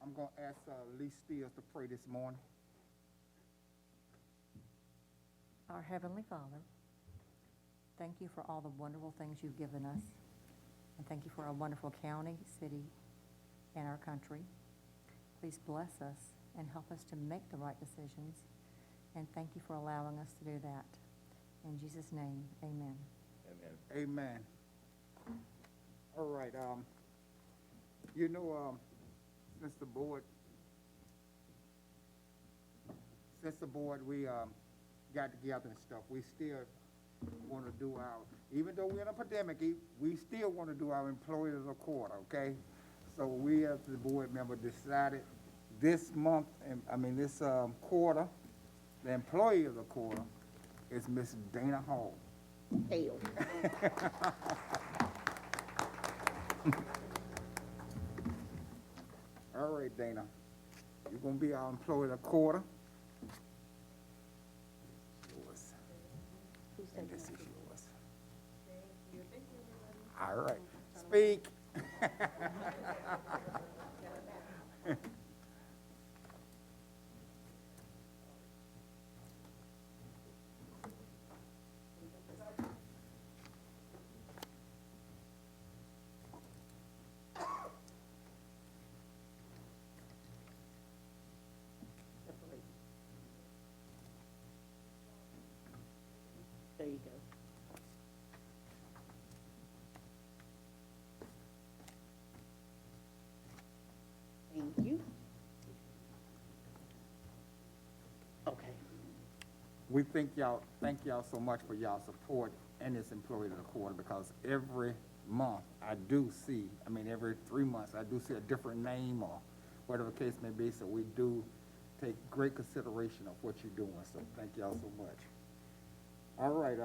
I'm going to ask Lee Steers to pray this morning. Our Heavenly Father, thank you for all the wonderful things you've given us. And thank you for our wonderful county, city, and our country. Please bless us and help us to make the right decisions. And thank you for allowing us to do that. In Jesus' name, amen. Amen. Amen. All right. Since the board we got together and stuff, we still want to do our, even though we're in a pandemic, we still want to do our employees of the quarter, okay? So we, as the board member, decided this month, this quarter, the employee of the quarter is Miss Dana Hall. Hell. All right, Dana, you're going to be our employee of the quarter. Yours. Who's And taking this is it? yours. All right, speak. Separate. There you go. Thank you. Okay. We thank y'all so much for y'all support in this employee of the quarter, because every month I do see, every 3 months, I do see a different name or whatever the case may be, so we do take great consideration of what you're doing, so thank y'all so much. All right,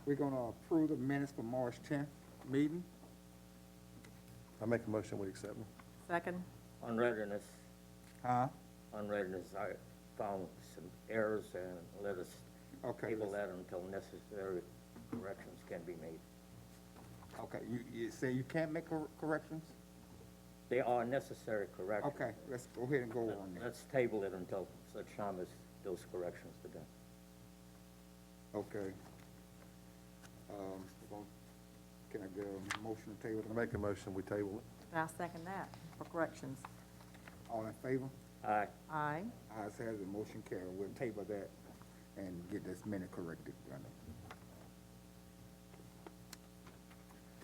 we're gonna approve the minutes for March 10th meeting. I make a motion, we accept them. Second? On readiness, Huh? I found some errors and let us Okay, table let's- that until necessary corrections can be made. Okay, you say you can't make corrections? They are necessary corrections. Okay, let's go ahead and go on there. Let's table it until such time as those corrections are done. Okay. Well, can I get a motion to table? I make a motion, we table it. I'll second that for corrections. All in favor? Aye. Aye. Ayes has it, motion carried. We'll table that and get this minute corrected, Brenda.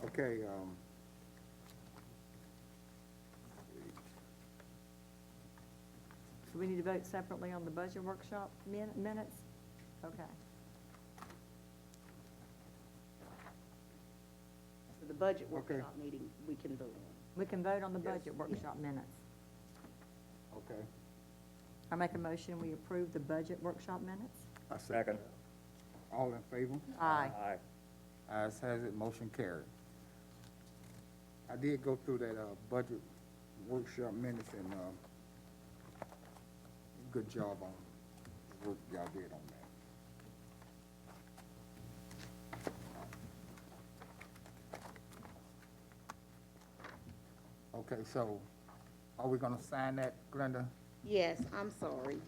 Okay, So we need to vote separately on the budget workshop minutes? Okay. So the budget Okay. workshop meeting, we can vote on. We can vote on the Yes. budget workshop minutes. okay. I make a motion, we approve the budget workshop minutes? I Second. All in favor? Aye. Aye. Ayes has it, motion carried. I did go through that, budget workshop minutes and, good job on the work y'all did on that. Okay, so are we gonna sign that, Glenda? Yes, I'm sorry.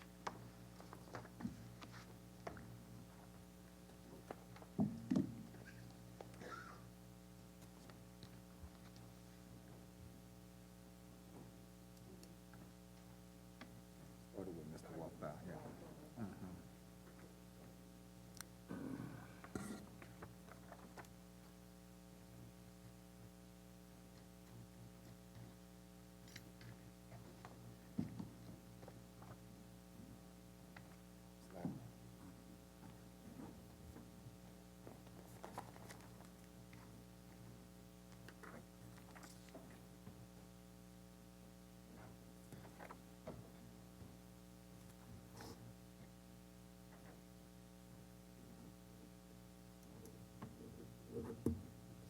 Order with Mr. Walker, yeah.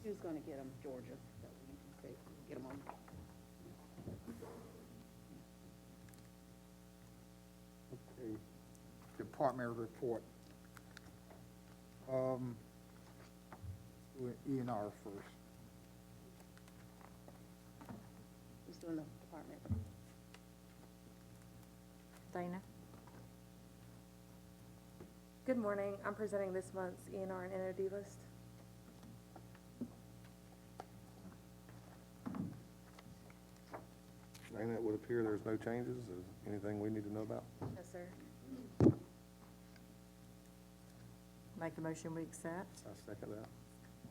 Who's gonna get them, Georgia? So you can say, get them on. Okay, department report. With E&R first. Who's doing the department. Dana? Good morning. I'm presenting this month's ENR and NOD list. Dana, it would appear there's no changes. Is anything we need to know about? Yes, sir. Make a motion, we accept. I second that.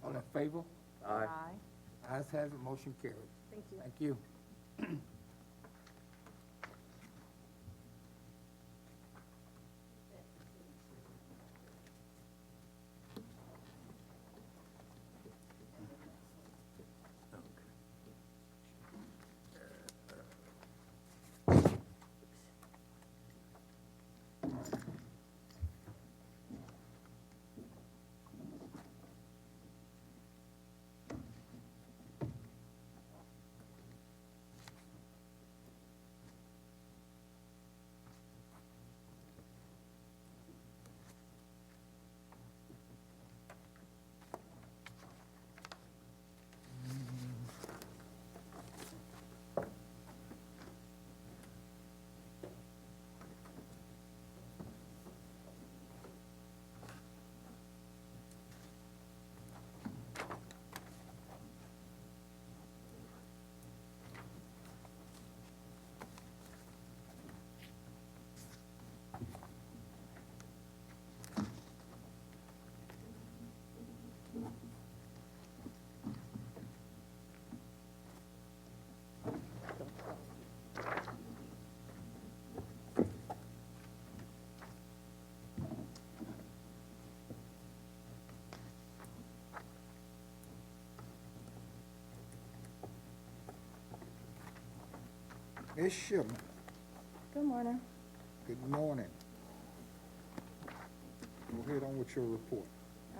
All in favor? Aye. Ayes has it, motion carried. Thank you. Thank you. Ms. Shipman, Good morning. good morning. Go ahead on with your report.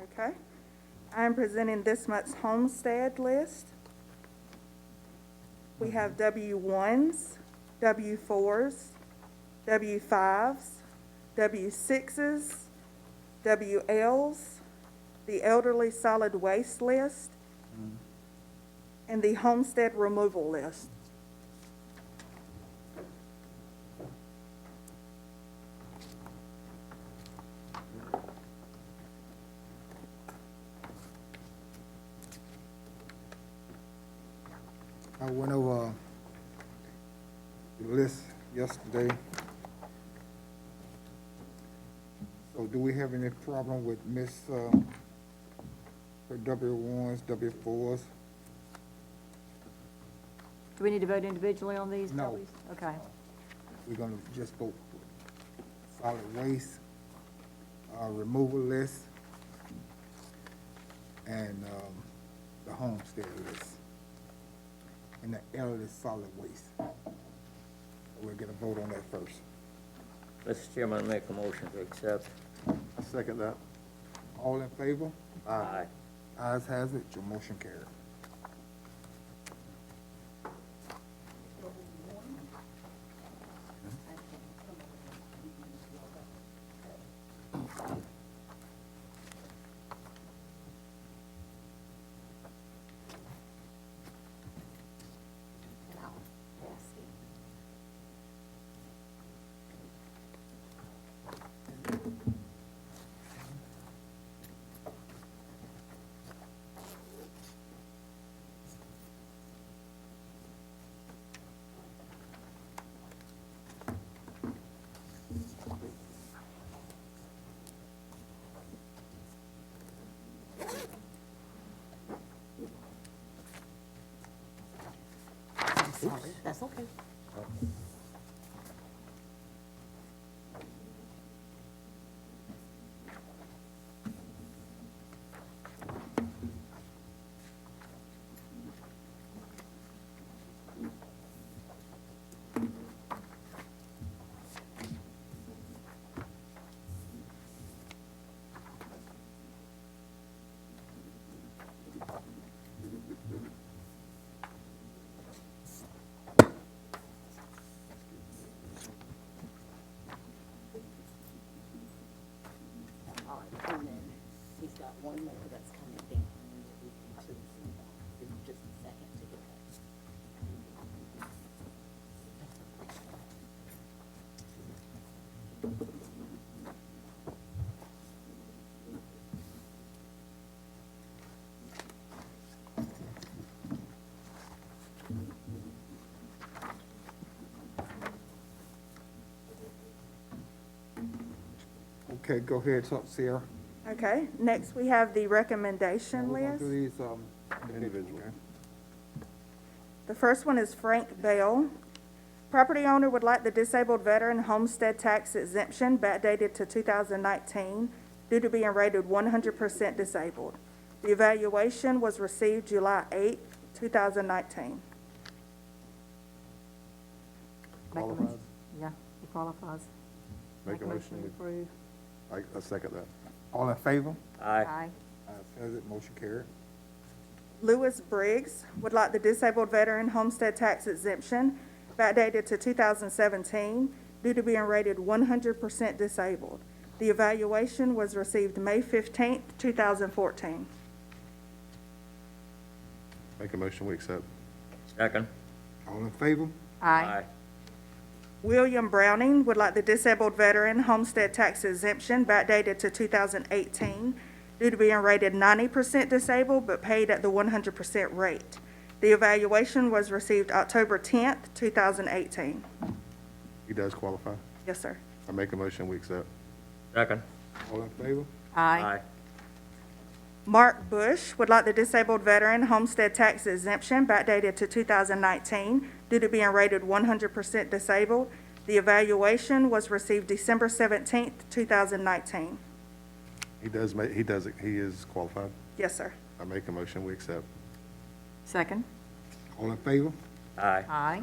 Okay. I'm presenting this month's homestead list. We have W1s, W4s, W5s, W6s, WLs, the elderly solid waste list, and the homestead removal list. I went over the list yesterday. So do we have any problem with her W1s, W4s? Do we need to vote individually on these? No. W's? Okay. We're gonna just vote solid waste, removal list, and, the homestead list, and the elderly solid waste. We'll get a vote on that first. Mr. Chairman, I make a motion to accept. I second that. All in favor? Aye. Ayes has it, your motion carried. Sorry, that's okay. All right, and then he's got one more that's coming down. And then we can choose. Give him just a second to get that. Okay, go ahead, Sarah. Okay, next we have the recommendation We're gonna list. do these, Individual. okay. The first one is Frank Bell. Property owner would like the disabled veteran homestead tax exemption backdated to 2019 due to being rated 100% disabled. The evaluation was received July 8, 2019. Make a Qualifies? motion. Yeah, he qualifies. Make a motion. to approve. I second that. All in favor? Aye. Ayes has it, motion carried. Lewis Briggs would like the disabled veteran homestead tax exemption backdated to 2017 due to being rated 100% disabled. The evaluation was received May 15th, 2014. Make a motion, we accept. Second. All in favor? Aye. William Browning would like the disabled veteran homestead tax exemption backdated to 2018 due to being rated 90% disabled but paid at the 100% rate. The evaluation was received October 10th, 2018. He does qualify. Yes, sir. I make a motion, we accept. Second. All in favor? Aye. Mark Bush would like the disabled veteran homestead tax exemption backdated to 2019 due to being rated 100% disabled. The evaluation was received December 17th, 2019. He is qualified. Yes, sir. I make a motion, we accept. Second. All in favor? Aye. Aye.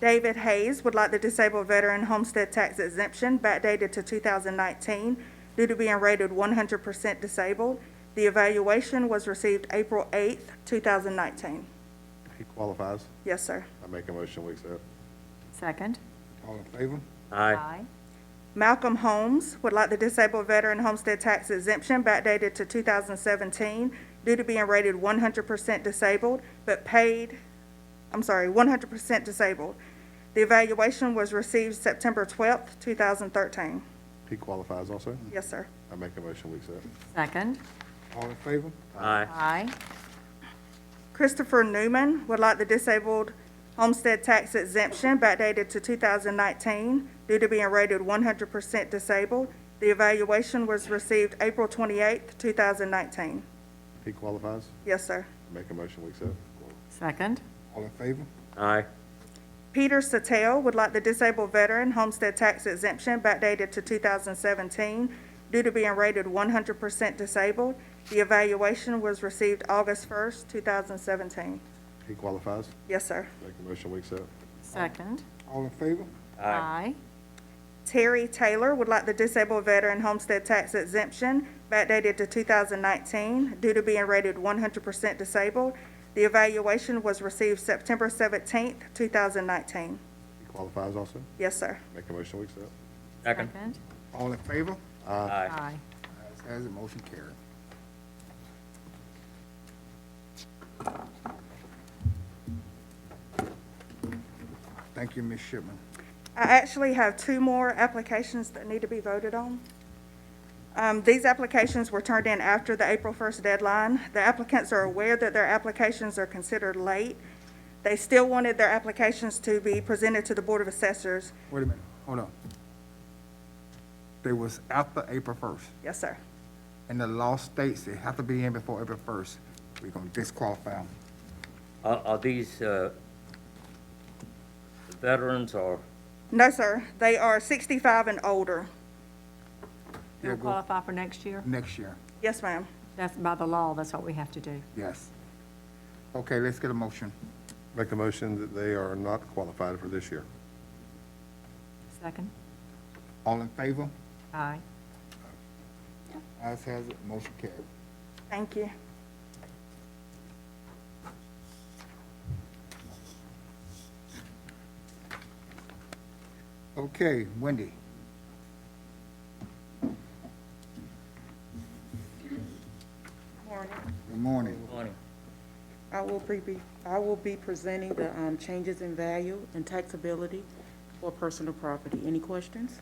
David Hayes would like the disabled veteran homestead tax exemption backdated to 2019 due to being rated 100% disabled. The evaluation was received April 8th, 2019. He qualifies. Yes, sir. I make a motion, we accept. Second. All in favor? Aye. Malcolm Holmes would like the disabled veteran homestead tax exemption backdated to 2017 due to being rated 100% disabled, but paid, 100% disabled. The evaluation was received September 12th, 2013. He qualifies also. Yes, sir. I make a motion, we accept. Second. All in favor? Aye. Aye. Christopher Newman would like the disabled homestead tax exemption backdated to 2019 due to being rated 100% disabled. The evaluation was received April 28th, 2019. He qualifies. Yes, sir. I make a motion, we accept. Second. All in favor? Aye. Peter Satel would like the disabled veteran homestead tax exemption backdated to 2017 due to being rated 100% disabled. The evaluation was received August 1st, 2017. He qualifies. Yes, sir. Make a motion, we accept. Second. All in favor? Aye. Terry Taylor would like the disabled veteran homestead tax exemption backdated to 2019 due to being rated 100% disabled. The evaluation was received September 17th, 2019. He qualifies also. Yes, sir. Make a motion, we accept. Second. All in favor? Aye. Aye. Ayes has it, motion carried. Thank you, Ms. Shipman. I actually have two more applications that need to be voted on. These applications were turned in after the April 1st deadline. The applicants are aware that their applications are considered late. They still wanted their applications to be presented to the Board of Assessors. Wait a minute, hold on. They was after April 1st, Yes, sir. and the law states they have to be in before April 1st. We're gonna disqualify them. Are these, veterans or, No, sir. They are 65 and older. You'll Yeah, go qualify for next year? next year, Yes, ma'am. That's by the law, that's what we have to do. yes. Okay, let's get a motion. Make a motion that they are not qualified for this year. Second. All in favor? Aye. Ayes has it, motion carried. Thank you. Okay, Wendy. Morning. Good morning. morning? I will be presenting the changes in value and taxability for personal property. Any questions?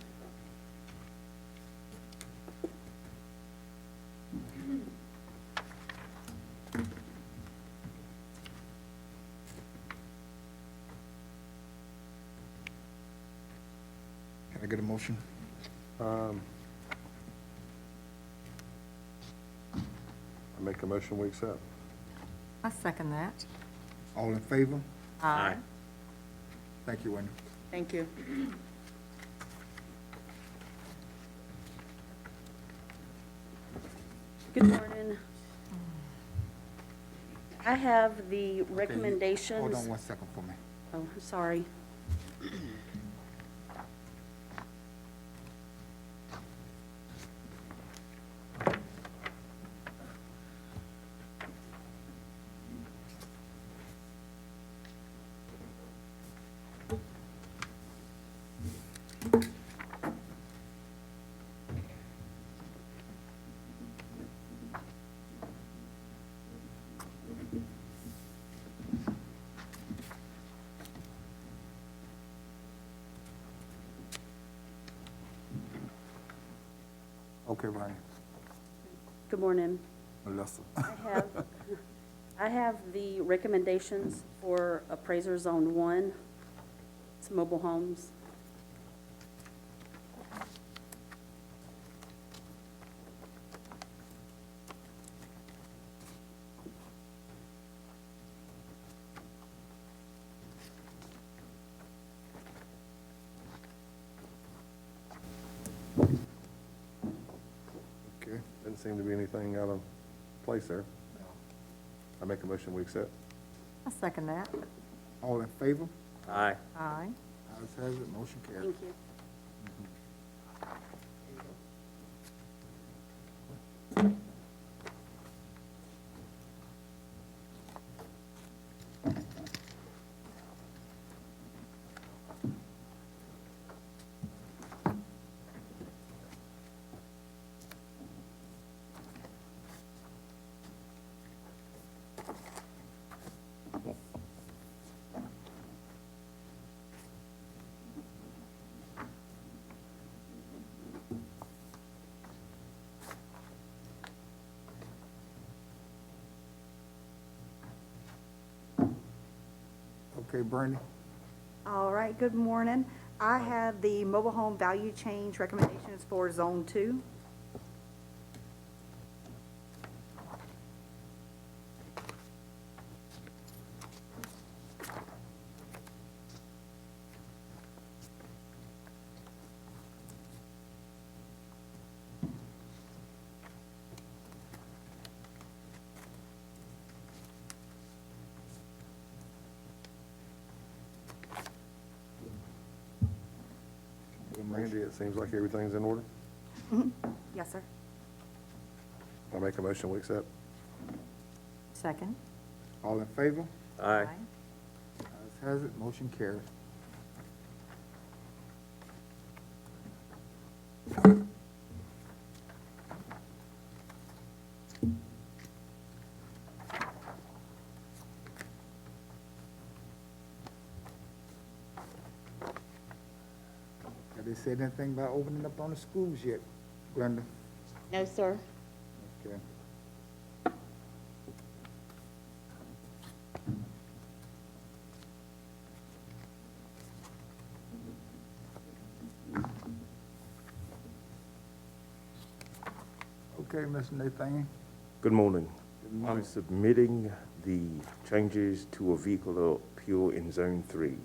Can I get a motion? I make a motion, we accept. I second that. All in favor? Aye. Thank you, Wendy. Thank you. Good morning. I have the Hold recommendations. on 1 second for me. Oh, I'm sorry. Okay, Ronnie. Good morning. Melissa. I have the recommendations for appraiser zone 1. It's mobile homes. Okay. Didn't seem to be anything out of place there. I make a motion, we accept. I second that. All in favor? Aye. Aye. Ayes has it, motion carries. Thank you. Okay, Bernie. All right, good morning. I have the mobile home value change recommendations for Zone 2. Randy, it seems like everything's in order. Yes, sir. I make a motion, we accept. Second. All in favor? Aye. Ayes has it, motion carries. Have they said anything about opening up on the schools yet, Glenda? No, sir. Okay. Okay, Mr. Nathan. Good morning. Good I'm morning. submitting the changes to a vehicle appeal in Zone 3.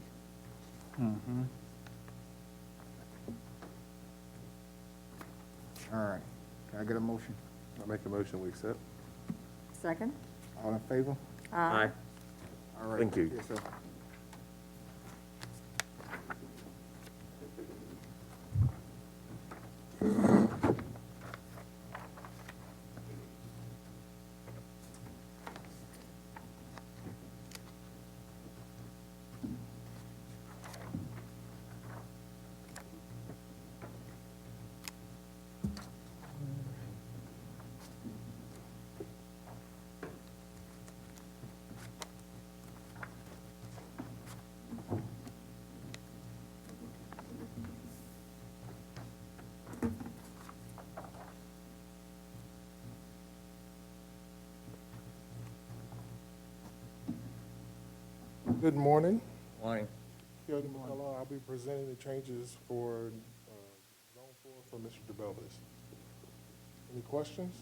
Mm-hmm. All right, can I get a motion? I make a motion, we accept. Second. All in favor? Aye. All right. Thank you. Yes, sir. Good morning. Morning. Kelly McCullough. I'll be presenting the changes for Zone 4 for Mr. DeBellis. Any questions?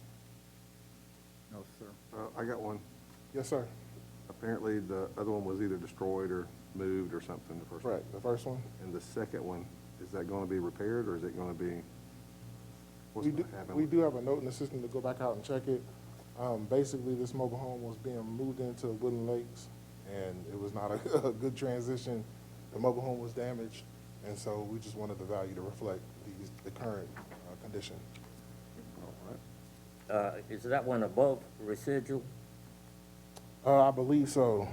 No, sir. I got one. Yes, sir. Apparently, the other one was either destroyed or moved or something, the first one. Right, the first one. And the second one, is that gonna be repaired, or is it gonna be, what's We do, gonna happen? we with do have a note in the system to go back out and check it. Basically, this mobile home was being moved into Woodland Lakes, and it was not a good transition. The mobile home was damaged, and so we just wanted the value to reflect the current condition. All right. Is that one above residual? I believe so.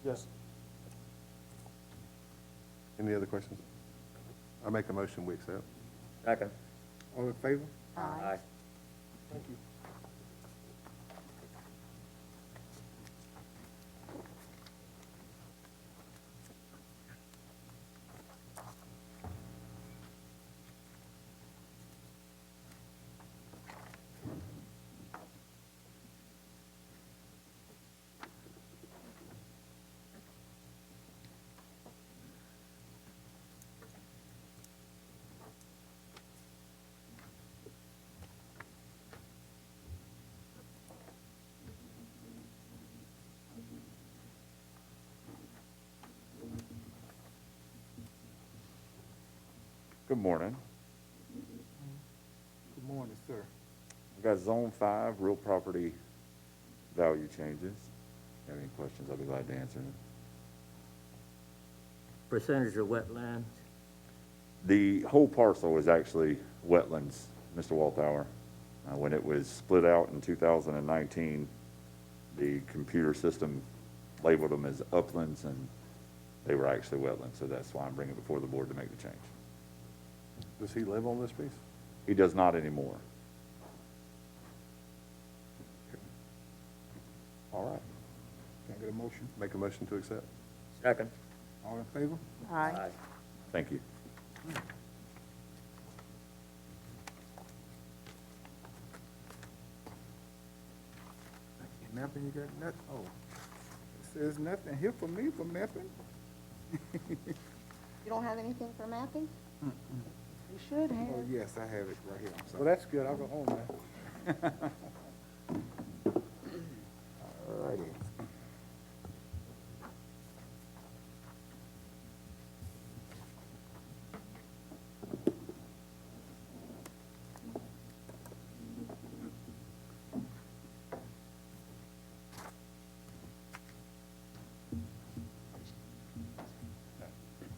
Yes. Any other questions? I make a motion, we accept. Second. All in favor? Aye. Thank you. Good morning. Good morning, sir. I've got Zone 5, real property value changes. If you have any questions, I'll be glad to answer them. Percentage of wetlands? The whole parcel is actually wetlands, Mr. Walthour. When it was split out in 2019, the computer system labeled them as uplands, and they were actually wetlands, so that's why I'm bringing it before the board to make the change. Does he live on this piece? He does not anymore. All right. Can I get a motion? Make a motion to accept. Second. All in favor? Aye. Thank you. Mapping, you got nothing? Oh, it says nothing here for me for mapping. You don't have anything for mapping? You should have. Oh, yes, I have it right here. I'm Well, sorry. that's good. I'll go home now. All righty.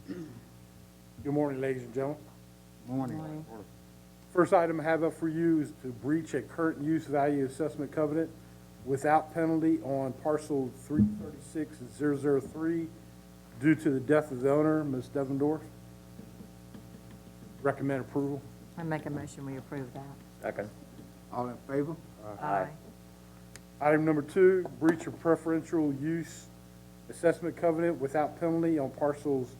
Good morning, ladies and gentlemen. Morning. Morning. First item I have up for you is to breach a current use value assessment covenant without penalty on parcel 336003 due to the death of the owner, Ms. Devendorf. Recommend approval. I make a motion, we approve that. Second. All in favor? Aye. Item number 2, breach of preferential use assessment covenant without penalty on parcels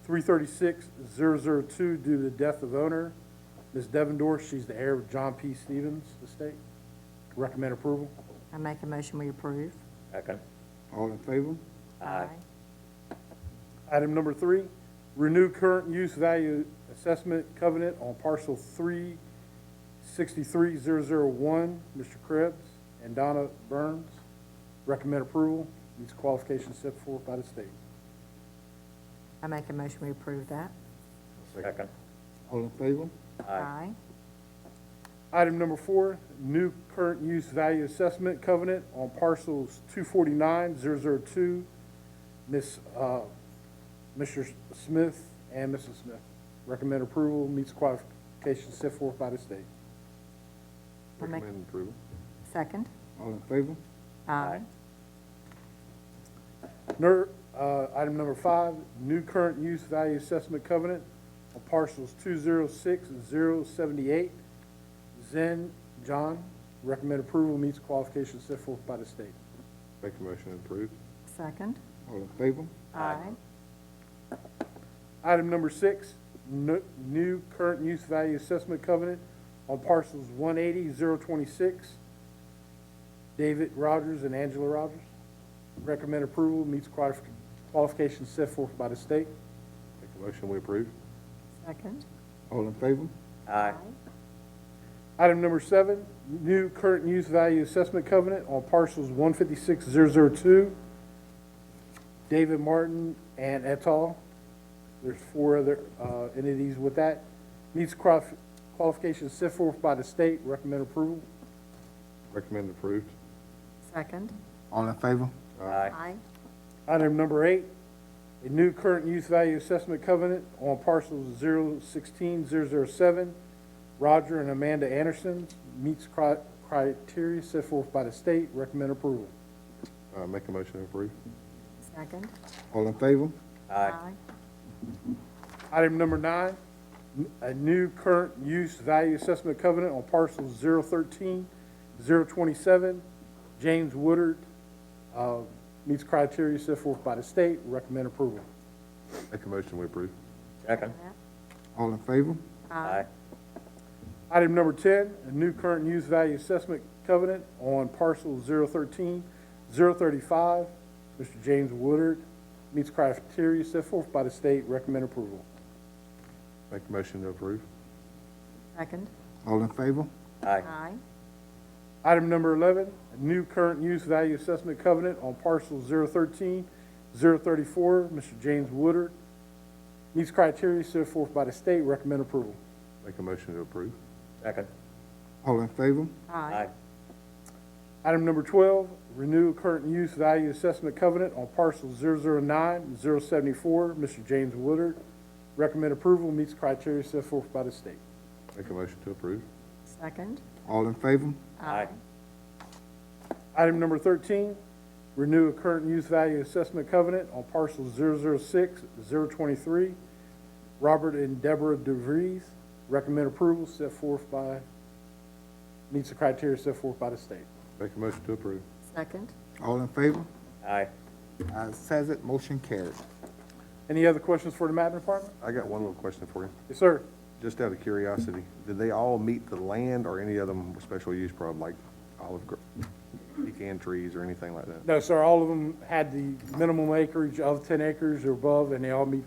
336002 due to the death of owner, Ms. Devendorf. She's the heir of John P. Stevens estate. Recommend approval. I make a motion, we approve. Second. All in favor? Aye. Item number 3, renew current use value assessment covenant on parcel 363001, Mr. Krebs and Donna Burns. Recommend approval, meets qualifications set forth by the state. I make a motion, we approve that. Second. All in favor? Aye. Item number 4, new current use value assessment covenant on parcels 249002, Mr. Smith and Mrs. Smith. Recommend approval, meets qualifications set forth by the state. I make- Recommend approval. Second? All in favor? Aye. Item number 5, new current use value assessment covenant on parcels 206078, Zen John. Recommend approval, meets qualifications set forth by the state. Make a motion to approve. Second? All in favor? Aye. Item number 6, new current use value assessment covenant on parcels 180-026, David Rogers and Angela Rogers. Recommend approval, meets qualifications set forth by the state. Make a motion, we approve. Second? All in favor? Aye. Item number 7, new current use value assessment covenant on parcels 156,002, David Martin and et al. There's 4 other entities with that. Meets qualifications set forth by the state. Recommend approval. Recommend approved. Second. All in favor? Aye. Item number 8, a new current use value assessment covenant on parcels 016007, Roger and Amanda Anderson, meets criteria set forth by the state. Recommend approval. Make a motion to approve. Second. All in favor? Aye. Item number 9, a new current use value assessment covenant on parcels 027, James Woodard, meets criteria set forth by the state. Recommend approval. Make a motion we approve. Second. All in favor? Aye. Item number 10, a new current use value assessment covenant on parcel 035, Mr. James Woodard, meets criteria set forth by the state. Recommend approval. Make a motion to approve. Second. All in favor? Aye. Aye. Item number 11, a new current use value assessment covenant on parcel 034, Mr. James Woodard, meets criteria set forth by the state. Recommend approval. Make a motion to approve. Second. All in favor? Aye. Item number 12, renew current use value assessment covenant on parcel 074, Mr. James Woodard. Recommend approval, meets criteria set forth by the state. Make a motion to approve. Second. All in favor? Aye. Item number 13, renew a current use value assessment covenant on parcel 023, Robert and Deborah DeVries. Recommend approval, meets the criteria set forth by the state. Make a motion to approve. Second. All in favor? Aye. Says it, motion carried. Any other questions for the Madden Department? I got one little question for you. Yes, sir. Just out of curiosity, did they all meet the land or any of them were special use problem, like pecan trees or anything like that? No, sir, all of them had the minimum acreage of 10 acres or above, and they all meet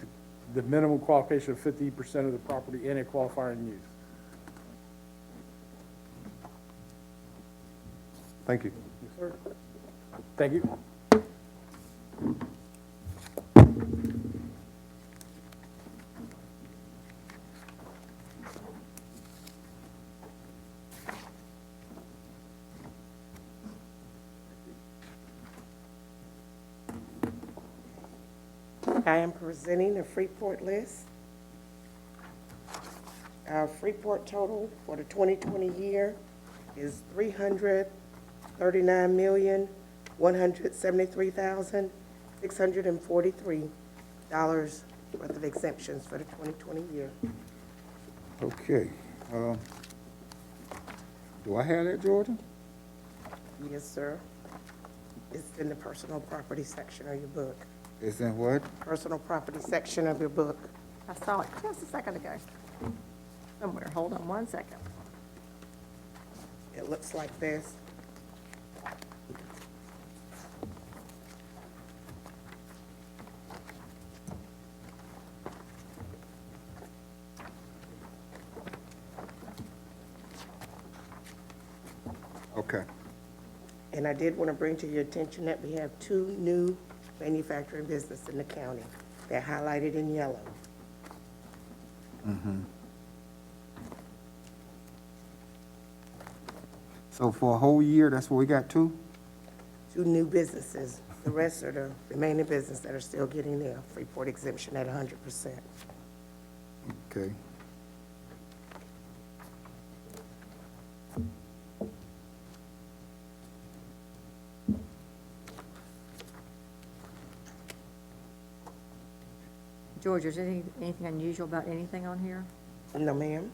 the minimum qualification of 50% of the property in a qualifying use. Thank you. Yes, sir. Thank you. I am presenting the Freeport list. Our Freeport total for the 2020 year is $339,173,643 worth of exemptions for the 2020 year. Okay. Do I have that, Georgia? Yes, sir. It's in the personal property section of your book. It's in what? Personal property section of your book. I saw it just a second ago. Somewhere. Hold on one second. It looks like this. Okay. And I did want to bring to your attention that we have 2 new manufacturing businesses in the county. They're highlighted in yellow. So for a whole year, that's what we got 2? 2 new businesses. The rest are the remaining businesses that are still getting their Freeport exemption at 100%. Okay. George, is anything unusual about anything on here? No, ma'am.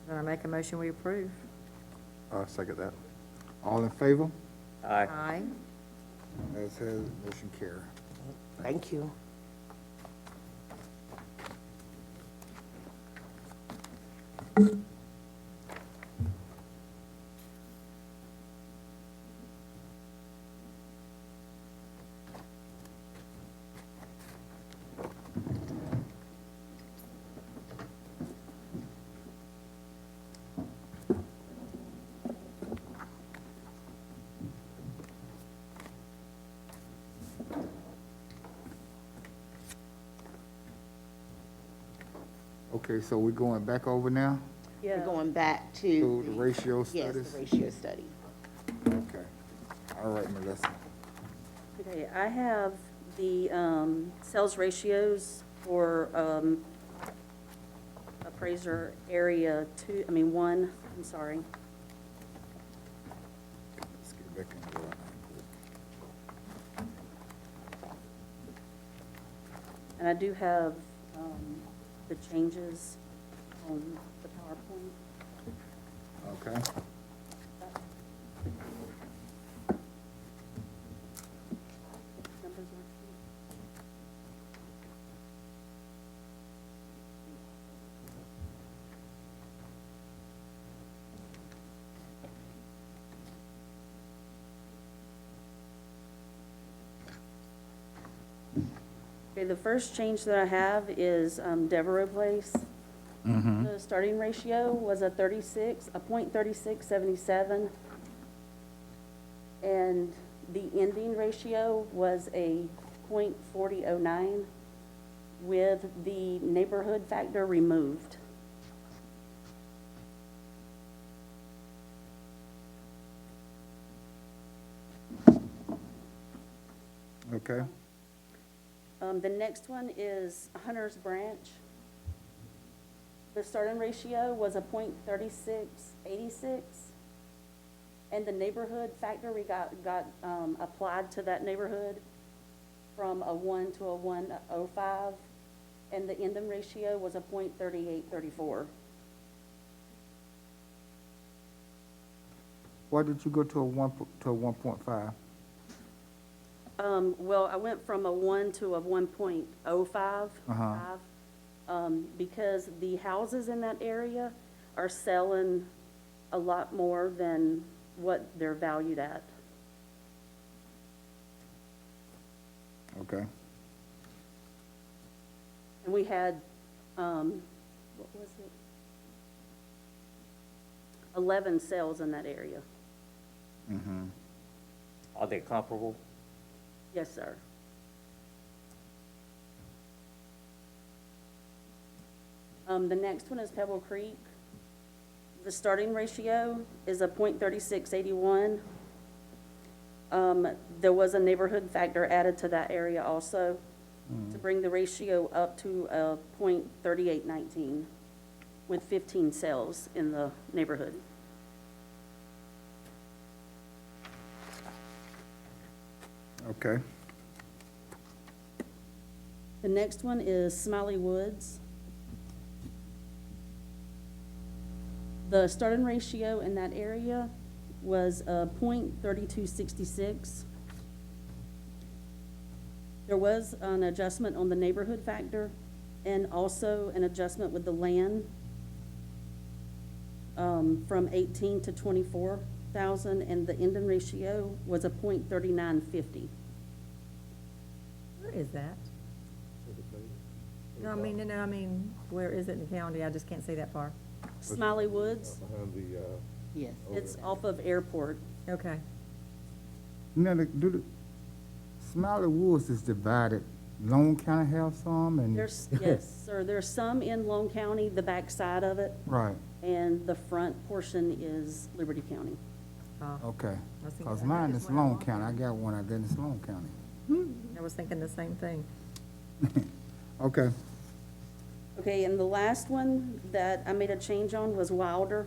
Then I make a motion we approve. Second that. All in favor? Aye. Aye. As has, motion carried. Thank you. Okay, so we're going back over now We're Yeah. going back to to. the ratio Yes, studies? the ratio study. Okay. All right, Melissa. Okay, I have the sales ratios for appraiser area 1, I'm sorry. Let's get back into it. And I do have the changes on the PowerPoint. Okay. Numbers are- Okay, the first change that I have is Devereaux Place. The starting ratio was a 0.3677, and the ending ratio was a 0.4009 with the neighborhood factor removed. Okay. The next one is Hunter's Branch. The starting ratio was a 0.3686, and the neighborhood factor we got applied to that neighborhood from a 1 to a 1.05, and the ending ratio was a 0.3834. Why did you go to a 1.5? Well, I went from a 1 to a 1.05. Because the houses in that area are selling a lot more than what they're valued at. Okay. And we had, what was it? 11 sales in that area. Mm-hmm. Are they comparable? Yes, sir. The next one is Pebble Creek. The starting ratio is a 0.3681. There was a neighborhood factor added to that area also to bring the ratio up to a 0.3819 with 15 sales in the neighborhood. Okay. The next one is Smiley Woods. The starting ratio in that area was a 0.3266. There was an adjustment on the neighborhood factor and also an adjustment with the land from 18 to 24,000, and the ending ratio was a 0.3950. Where is that? No, I mean, where is it in the county? I just can't see that far. Smiley Woods, Behind the, Yes. it's off of Airport. Okay. Now, Smiley Woods is divided. Lone County have some and. There's, yes, sir, there's some in Long County, the back side of it, Right, and the front portion is Liberty County. okay. I was thinking- Cause I mine just is went out Lone Long County. I got one out there in Lone County. I was thinking the same thing. Okay. Okay, and the last one that I made a change on was Wilder.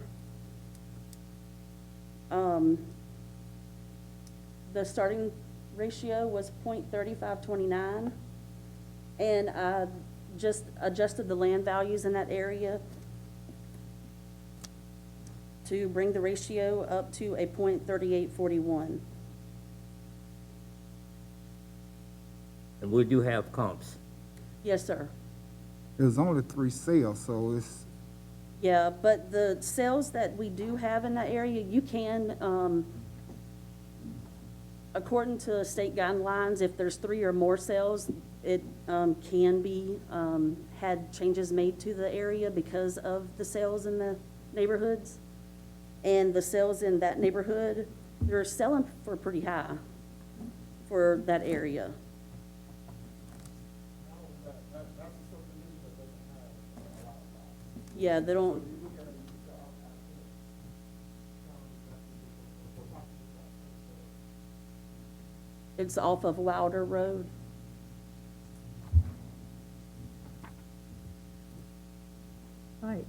The starting ratio was 0.3529, and I just adjusted the land values in that area to bring the ratio up to a 0.3841. And we do have comps. Yes, sir. There's only 3 sales, so it's, Yeah, but the sales that we do have in that area, you can, according to state guidelines, if there's 3 or more sales, it can be, had changes made to the area because of the sales in the neighborhoods. And the sales in that neighborhood, they're selling for pretty high for that area. Yeah, they don't, it's off of Wilder Road. Right.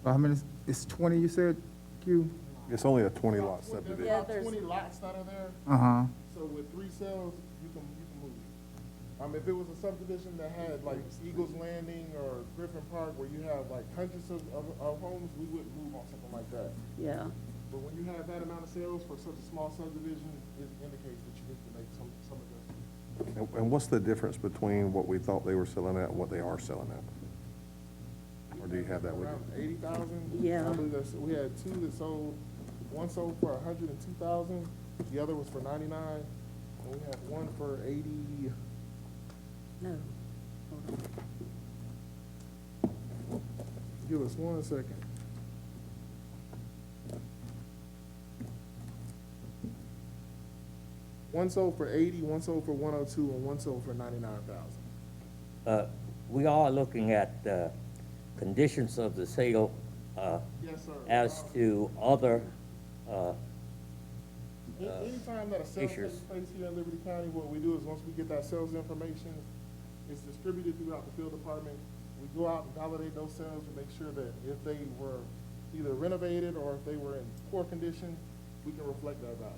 How many, it's 20 you said, Q? It's only a 20-lot subdivision. Yeah, there's, 20 lots that are there, Uh-huh. so with 3 sales, you can move. If it was a subdivision that had like Eagles Landing or Griffin Park where you have like hundreds of homes, we wouldn't move on something like that. yeah. But when you have that amount of sales for such a small subdivision, it indicates that you need to make some adjustments. And what's the difference between what we thought they were selling at and what they are selling at? Or do you have that with Around you? 80,000. Yeah. I believe we had 2 that sold, one sold for 102,000, the other was for 99, and we had one for 80. No. Hold on. Give us 1 second. One sold for 80, one sold for 102, and one sold for 99,000. We are looking at conditions of the sale Yes, sir. as to other, Anytime that a sale issues. takes place here in Liberty County, what we do is once we get that sales information, it's distributed throughout the field department. We go out and validate those sales to make sure that if they were either renovated or if they were in poor condition, we can reflect that value.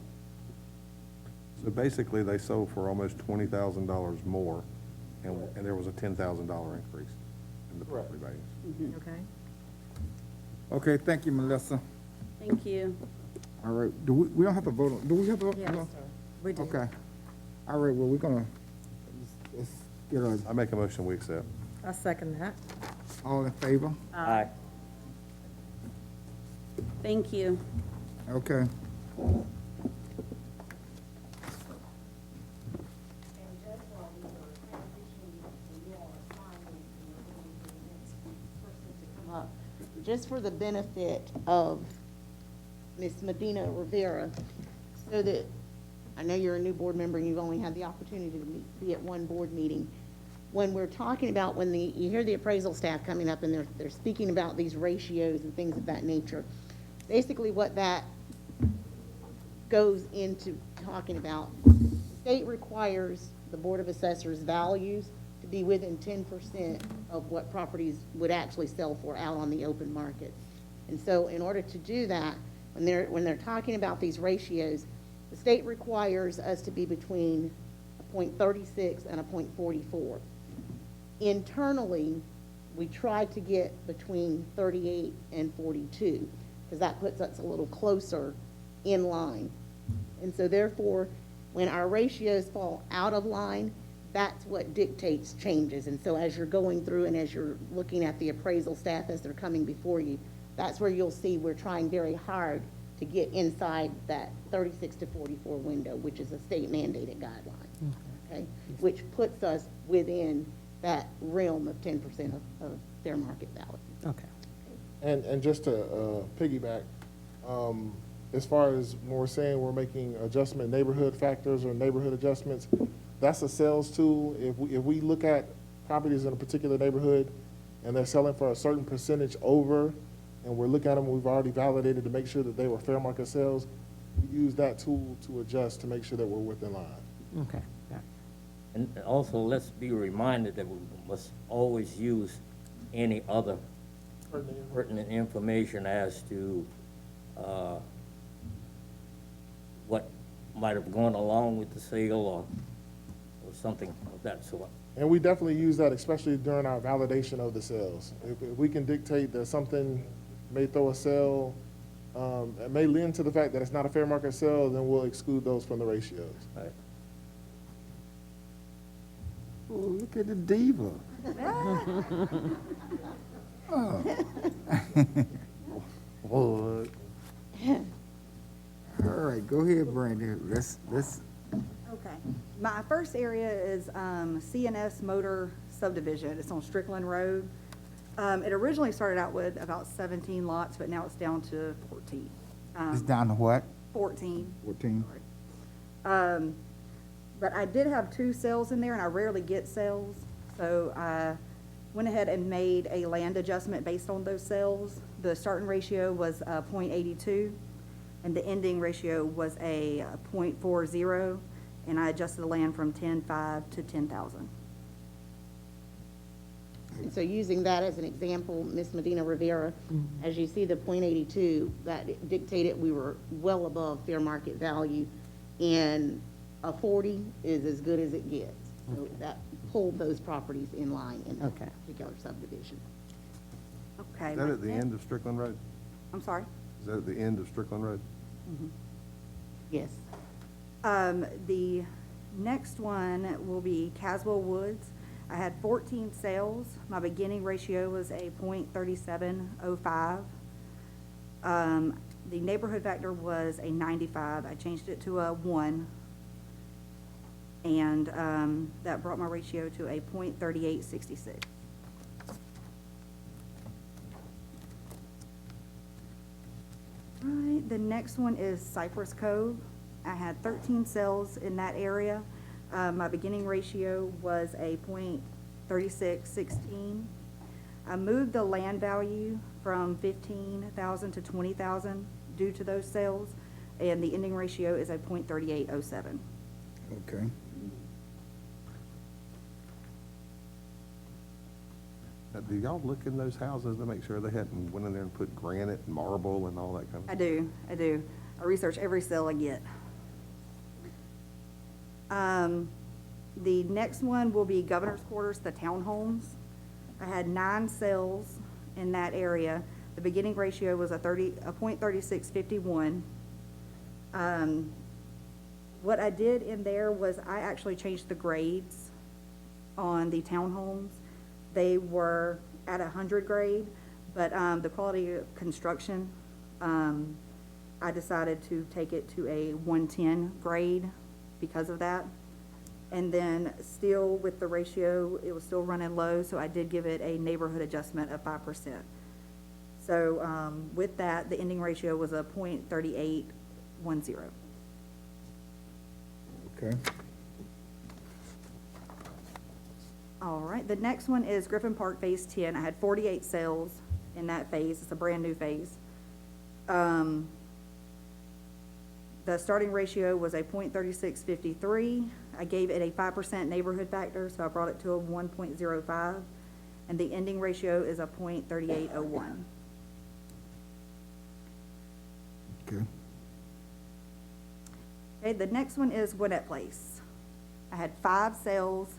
So basically, they sold for almost $20,000 more, and there was a $10,000 increase in the property values. Okay. Okay, thank you, Melissa. Thank you. All right, we don't have to vote on, do we have to vote? Yes, No? we do. Okay. All right, well, we're gonna, let's get a, I make a motion, we accept. I second that. all in favor? Aye. Thank you. Okay. Just for the benefit of Ms. Medina Rivera, so that, I know you're a new board member and you've only had the opportunity to be at one board meeting. When we're talking about, you hear the appraisal staff coming up and they're speaking about these ratios and things of that nature, basically what that goes into talking about, the state requires the Board of Assessors values to be within 10% of what properties would actually sell for out on the open market. And so in order to do that, when they're talking about these ratios, the state requires us to be between a .36 and a .44. Internally, we try to get between 38 and 42, because that puts us a little closer in line. And so therefore, when our ratios fall out of line, that's what dictates changes. And so as you're going through and as you're looking at the appraisal staff as they're coming before you, that's where you'll see we're trying very hard to get inside that 36 to 44 window, which is a state mandated guideline, okay? Which puts us within that realm of 10% of fair market value. Okay. And just to piggyback, as far as when we're saying we're making adjustment neighborhood factors or neighborhood adjustments, that's a sales tool. If we look at properties in a particular neighborhood and they're selling for a certain percentage over, and we're looking at them, we've already validated to make sure that they were fair market sales, we use that tool to adjust to make sure that we're within line. Okay. And also, let's be reminded that we must always use any other pertinent information as to what might have gone along with the sale or something of that sort. And we definitely use that, especially during our validation of the sales. If we can dictate that something may throw a sale, it may lend to the fact that it's not a fair market sale, then we'll exclude those from the ratios. Right. Oh, look at the diva. What? All right, go ahead, Brandy. Let's, Okay. My first area is CNS Motor Subdivision. It's on Strickland Road. It originally started out with about 17 lots, but now it's down to 14. it's down to what? 14. 14? But I did have 2 sales in there, and I rarely get sales. So I went ahead and made a land adjustment based on those sales. The starting ratio was 0.82, and the ending ratio was a 0.40, and I adjusted the land from 10.5 to 10,000. And so using that as an example, Ms. Medina Rivera, as you see the .82, that dictated we were well above fair market value, and a 40 is as good as it gets. So that pulled those properties in line in that Okay. particular subdivision. Okay. Is that at the end of Strickland Road? I'm sorry? Is that at the end of Strickland Road? Yes. The next one will be Caswell Woods. I had 14 sales. My beginning ratio was a .3705. The neighborhood factor was a 95. I changed it to a 1. And that brought my ratio to a .3866. All right, the next one is Cypress Cove. I had 13 sales in that area. My beginning ratio was a .3616. I moved the land value from 15,000 to 20,000 due to those sales, and the ending ratio is a .3807. Okay. Now, do y'all look in those houses to make sure they hadn't went in there and put granite and marble and all that kind of I stuff? do. I research every sale I get. The next one will be Governor's Quarters, the townhomes. I had 9 sales in that area. The beginning ratio was a .3651. What I did in there was I actually changed the grades on the townhomes. They were at 100 grade, but the quality of construction, I decided to take it to a 110 grade because of that. And then still with the ratio, it was still running low, so I did give it a neighborhood adjustment of 5%. So with that, the ending ratio was a .3810. Okay. All right, the next one is Griffin Park Phase 10. I had 48 sales in that phase. It's a brand-new phase. The starting ratio was a .3653. I gave it a 5% neighborhood factor, so I brought it to a 1.05, and the ending ratio is a .3801. Okay. Okay, the next one is Gwinnett Place. I had 5 sales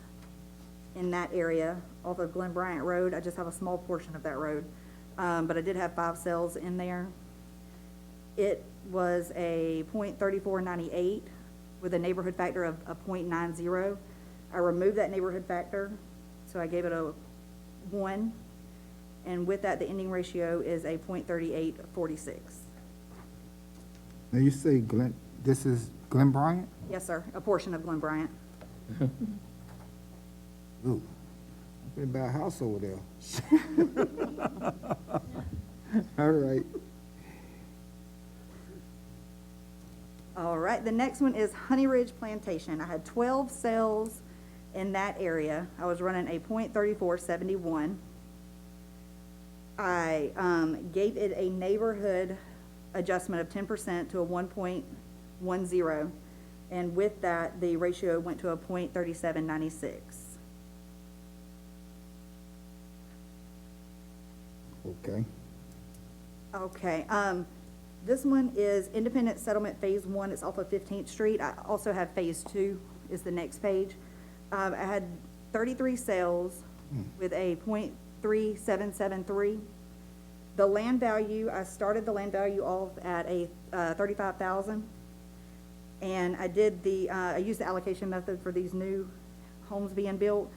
in that area off of Glen Bryant Road. I just have a small portion of that road, but I did have 5 sales in there. It was a .3498 with a neighborhood factor of a .90. I removed that neighborhood factor, so I gave it a 1, and with that, the ending ratio is a .3846. Now you say Glen, this is Glen Bryant? Yes, sir, a portion of Glen Bryant. Ooh, I'm gonna buy a house over there. All right. All right, the next one is Honey Ridge Plantation. I had 12 sales in that area. I was running a .3471. I gave it a neighborhood adjustment of 10% to a 1.10, and with that, the ratio went to a .3796. Okay. Okay, this one is Independent Settlement Phase 1. It's off of 15th Street. I also have Phase 2 is the next page. I had 33 sales with a .3773. The land value, I started the land value off at a 35,000. And I did I used the allocation method for these new homes being built.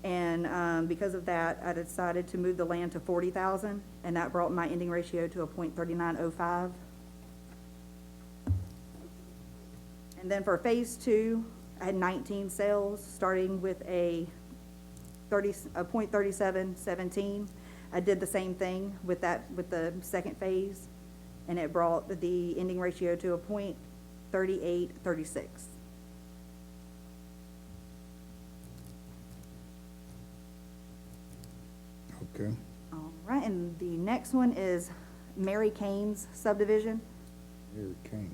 And because of that, I decided to move the land to 40,000, and that brought my ending ratio to a .3905. And then for Phase 2, I had 19 sales, starting with a .3717. I did the same thing with the second phase, and it brought the ending ratio to a .3836. Okay. All right, and the next one is Mary Kane's subdivision. Mary Kane.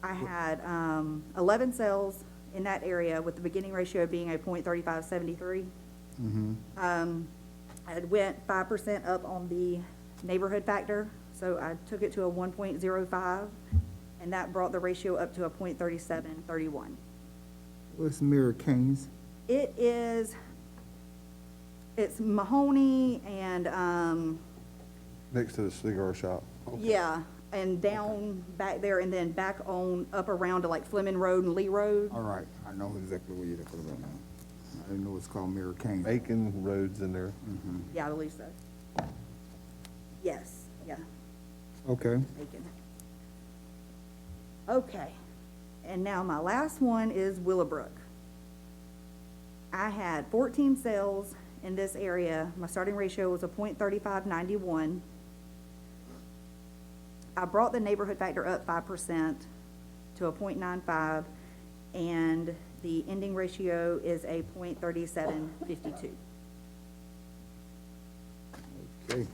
I had 11 sales in that area with the beginning ratio being a .3573. I had went 5% up on the neighborhood factor, so I took it to a 1.05, and that brought the ratio up to a .3731. What's Mary Kane's? It's Mahoney and, Next to the cigar shop. yeah, and down back there, and then back on, up around to like Fleming Road and Lee Road. All right, I know exactly what you're talking about now. I didn't know it's called Mary Kane. Aiken Road's in there. Yeah, I believe so. Yes, yeah, Okay. Aiken. Okay, and now my last one is Willowbrook. I had 14 sales in this area. My starting ratio was a .3591. I brought the neighborhood factor up 5% to a .95, and the ending ratio is a .3752. Okay.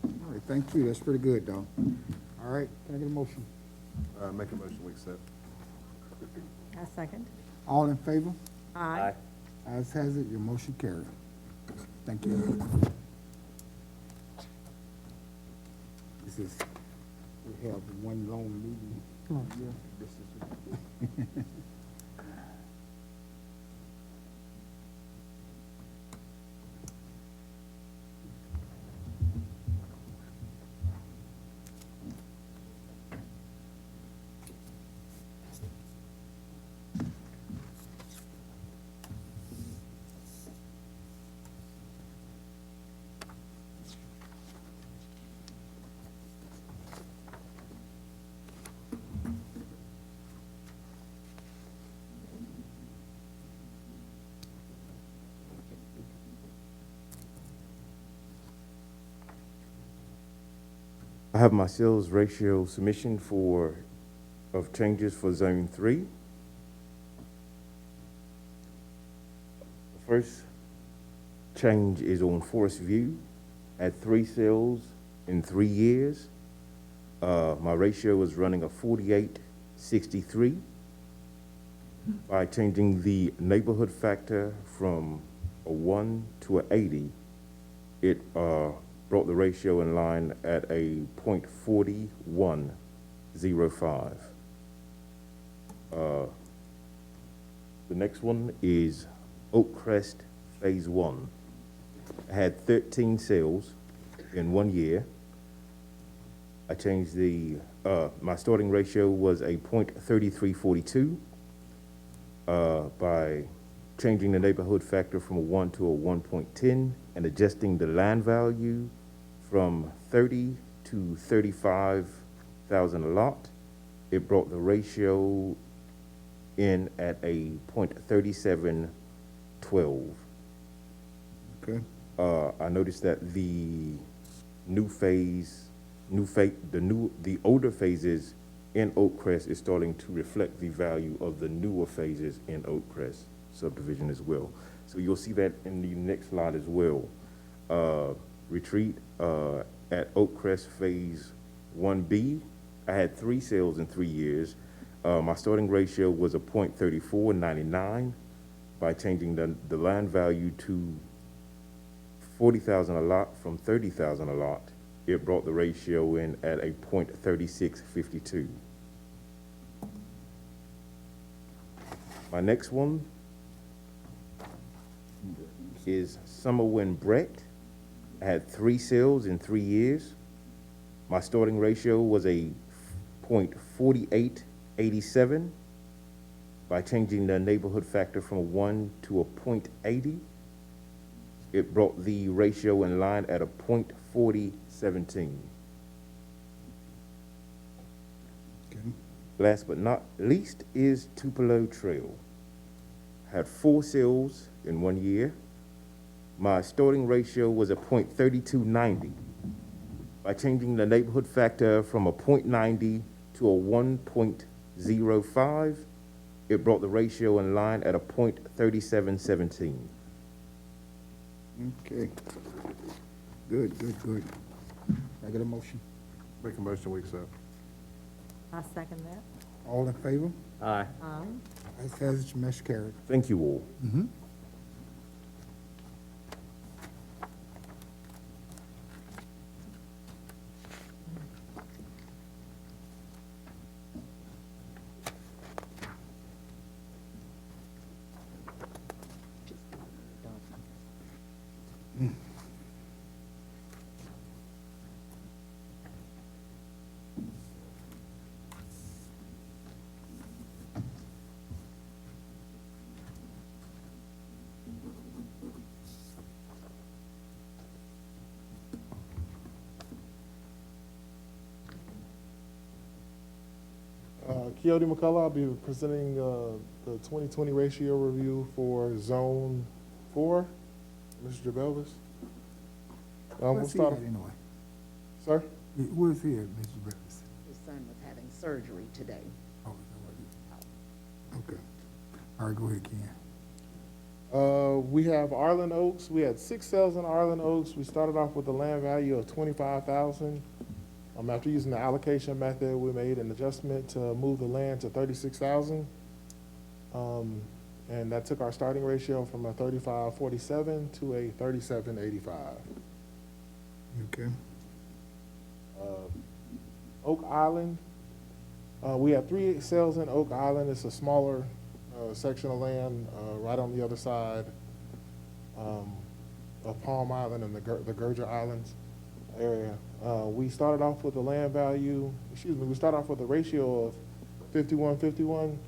All right, thank you. That's pretty good, though. All right, can I get a motion? Make a motion, we accept. I second. All in favor? Aye. As has it, your motion carried. Thank you. This is, we have one long meeting. Come on. Yeah, this is. I have my sales ratio submission of changes for Zone 3. The first change is on Forest View at 3 sales in 3 years. My ratio was running a 48-63. By changing the neighborhood factor from a 1 to a 80, it brought the ratio in line at a .4105. The next one is Oak Crest Phase 1. I had 13 sales in 1 year. I changed my starting ratio was a .3342. By changing the neighborhood factor from a 1 to a 1.10 and adjusting the land value from 30 to 35,000 a lot, it brought the ratio in at a .3712. Okay. I noticed that the older phases in Oak Crest is starting to reflect the value of the newer phases in Oak Crest subdivision as well. So you'll see that in the next slide as well. Retreat at Oak Crest Phase 1B, I had 3 sales in 3 years. My starting ratio was a .3499. By changing the land value to 40,000 a lot from 30,000 a lot, it brought the ratio in at a .3652. My next one is Summerwind Brett. I had 3 sales in 3 years. My starting ratio was a .4887. By changing the neighborhood factor from a 1 to a .80, it brought the ratio in line at a .4017. Okay. Last but not least is Tupelo Trail. I had 4 sales in 1 year. My starting ratio was a .3290. By changing the neighborhood factor from a .90 to a 1.05, it brought the ratio in line at a .3717. Okay. Good, good, good. I get a motion. Make a motion, we accept. I second that. All in favor? Aye. Aye. Ayes has it, motion carried. Thank you all. Mm-hmm. Keoti McCullough, I'll be presenting the 2020 ratio review for Zone 4. Mr. Belvis. We'll Where's he start. at anyway? Sir? Where's he at, Mr. Rivers? His son was having surgery today. Oh, is that what you- okay. All right, go ahead, Ken. We have Arlen Oaks. We had 6 sales in Arlen Oaks. We started off with a land value of $25,000. After using the allocation method, we made an adjustment to move the land to $36,000. And that took our starting ratio from a 35.47 to a 37.85. Okay. Oak Island, we had 3 sales in Oak Island. It's a smaller section of land right on the other side of Palm Island and the Gurger Islands area. We started off with a land value, we started off with a ratio of 51-51,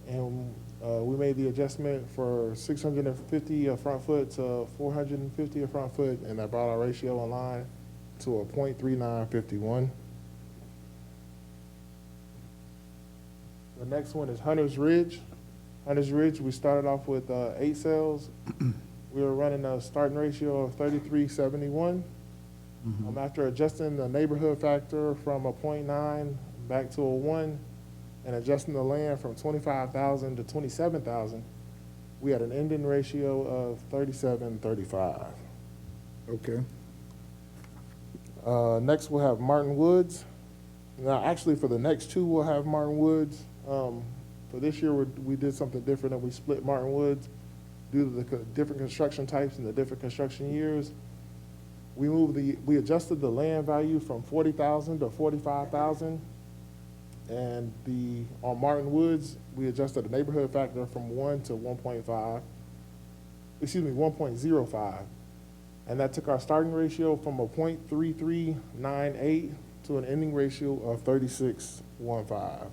and we made the adjustment for 650 a front foot to 450 a front foot, and that brought our ratio in line to a .3951. The next one is Hunter's Ridge. Hunter's Ridge, we started off with 8 sales. We were running a starting ratio of 33.71. After adjusting the neighborhood factor from a .9 back to a 1, and adjusting the land from 25,000 to 27,000, we had an ending ratio of 37.35. Okay. Next, we'll have Martin Woods. Now, actually, for the next 2, we'll have Martin Woods. For this year, we did something different, and we split Martin Woods due to the different construction types and the different construction years. We adjusted the land value from 40,000 to 45,000, and on Martin Woods, we adjusted the neighborhood factor from 1 to 1.5. Excuse me, 1.05, and that took our starting ratio from a .3398 to an ending ratio of 36.15.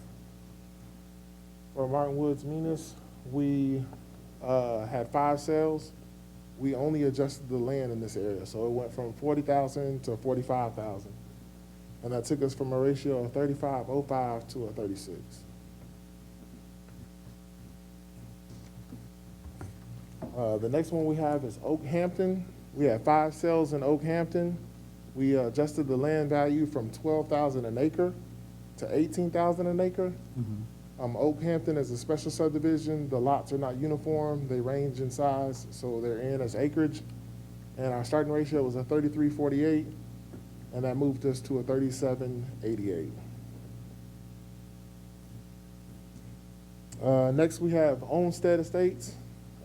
For Martin Woods Munis, we had 5 sales. We only adjusted the land in this area, so it went from 40,000 to 45,000, and that took us from a ratio of 35.05 to a 36. The next one we have is Oak Hampton. We had 5 sales in Oak Hampton. We adjusted the land value from 12,000 an acre to 18,000 an acre. Oak Hampton is a special subdivision. The lots are not uniform. They range in size, so they're in as acreage. And our starting ratio was a 33.48, and that moved us to a 37.88. Next, we have Olmsted Estates.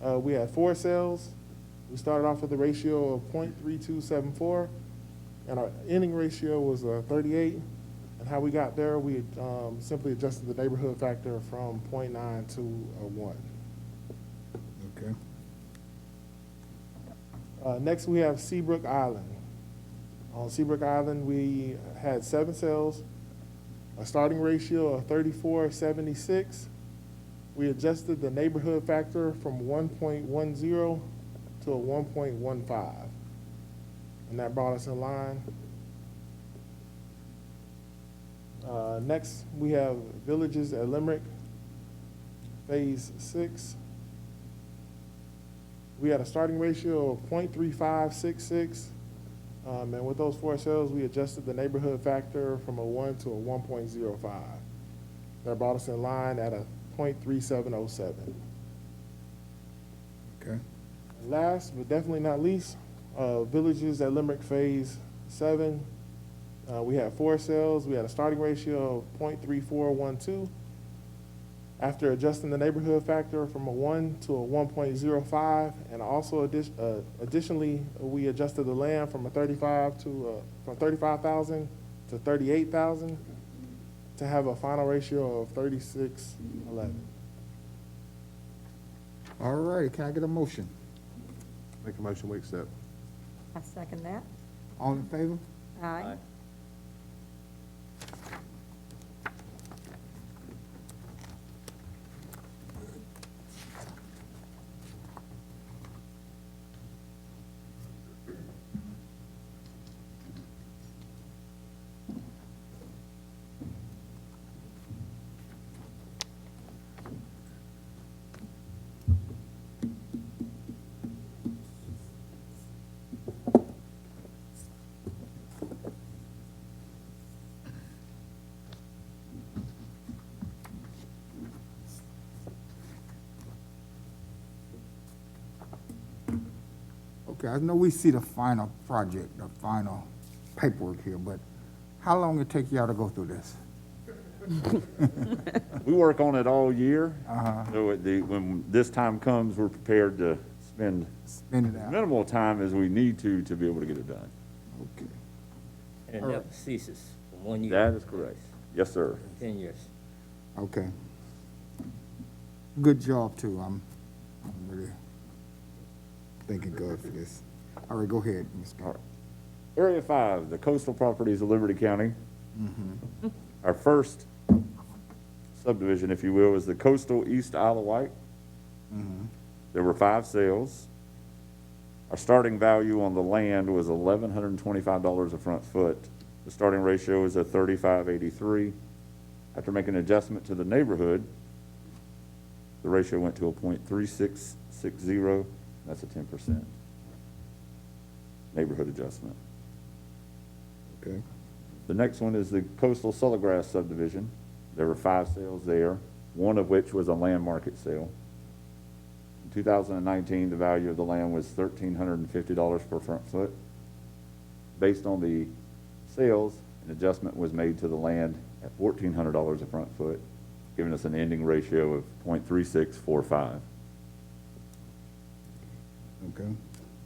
We had 4 sales. We started off with a ratio of .3274, and our ending ratio was 38. And how we got there, we simply adjusted the neighborhood factor from .9 to a 1. Okay. Next, we have Seabrook Island. On Seabrook Island, we had 7 sales, a starting ratio of 34.76. We adjusted the neighborhood factor from 1.10 to a 1.15, and that brought us in line. Next, we have Villages at Limerick, Phase 6. We had a starting ratio of .3566, and with those 4 sales, we adjusted the neighborhood factor from a 1 to a 1.05. That brought us in line at a .3707. Okay. Last but definitely not least, villages at Limerick Phase 7. We had 4 sales. We had a starting ratio of .3412. After adjusting the neighborhood factor from a 1 to a 1.05, and also additionally, we adjusted the land from a 35,000 to 38,000 to have a final ratio of 36:11. All righty, can I get a motion? Make a motion, we accept. I second that. All in favor? Aye. Okay, I know we see the final project, the final paperwork here, but how long it take y'all to go through this? We work on it all year. Uh-huh. So when this time comes, we're prepared to spend Spend it out. minimal time as we need to be able to get it done. Okay. And it All right. never ceases from 1 year. That is correct. Yes, sir. 10 years. Okay. Good job, too. I'm really thanking God for this. All right, go ahead, Mr. All right. Area 5, the coastal properties of Liberty County. Mm-hmm. Our first subdivision, if you will, is the coastal East Isle of Wight. Mm-hmm. There were 5 sales. Our starting value on the land was $1,125 a front foot. The starting ratio is a 35.83. After making an adjustment to the neighborhood, the ratio went to a .3660. That's a 10% neighborhood adjustment. Okay. The next one is the coastal Sullagrass subdivision. There were 5 sales there, one of which was a land market sale. In 2019, the value of the land was $1,350 per front foot. Based on the sales, an adjustment was made to the land at $1,400 a front foot, giving us an ending ratio of .3645. Okay.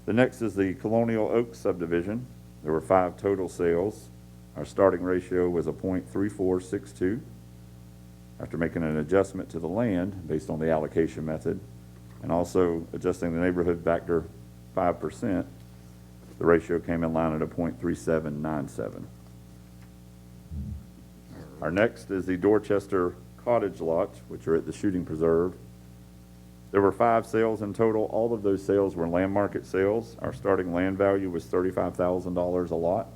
The next is the Colonial Oaks subdivision. There were 5 total sales. Our starting ratio was a .3462. After making an adjustment to the land based on the allocation method and also adjusting the neighborhood factor 5%, the ratio came in line at a .3797. Our next is the Dorchester Cottage lots, which are at the Shooting Preserve. There were 5 sales in total. All of those sales were land market sales. Our starting land value was $35,000 a lot.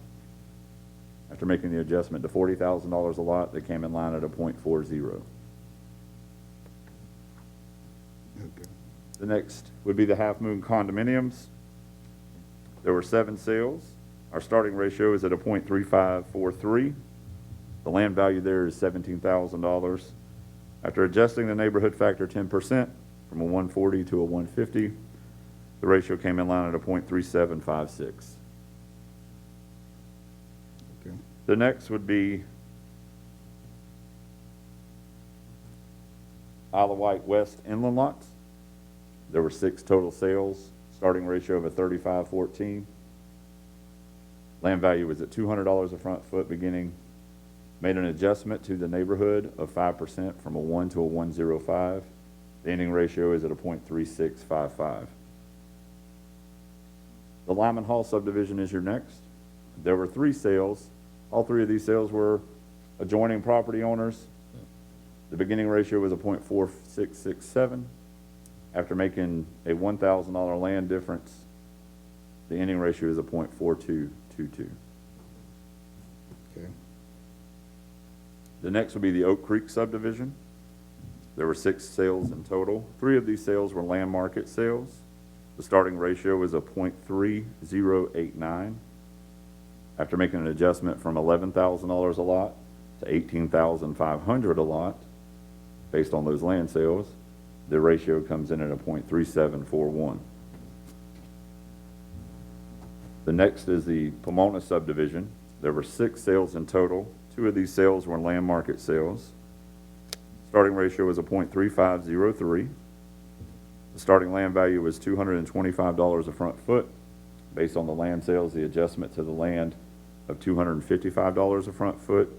After making the adjustment to $40,000 a lot, they came in line at a .40. Okay. The next would be the Half Moon condominiums. There were 7 sales. Our starting ratio is at a .3543. The land value there is $17,000. After adjusting the neighborhood factor 10%, from a 140 to a 150, the ratio came in line at a .3756. Okay. The next would be Isle of Wight West inland lots. There were 6 total sales, starting ratio of a 35.14. Land value was at $200 a front foot beginning. Made an adjustment to the neighborhood of 5% from a 1 to a 105. The ending ratio is at a .3655. The Lyman Hall subdivision is your next. There were 3 sales. All 3 of these sales were adjoining property owners. The beginning ratio was a .4667. After making a $1,000 land difference, the ending ratio is a .4222. Okay. The next would be the Oak Creek subdivision. There were 6 sales in total. 3 of these sales were land market sales. The starting ratio was a .3089. After making an adjustment from $11,000 a lot to $18,500 a lot, based on those land sales, the ratio comes in at a 0.3741. The next is the Pomona subdivision. There were 6 sales in total. 2 of these sales were land market sales. Starting ratio was a 0.3503. The starting land value was $225 a front foot. Based on the land sales, the adjustment to the land of $255 a front foot.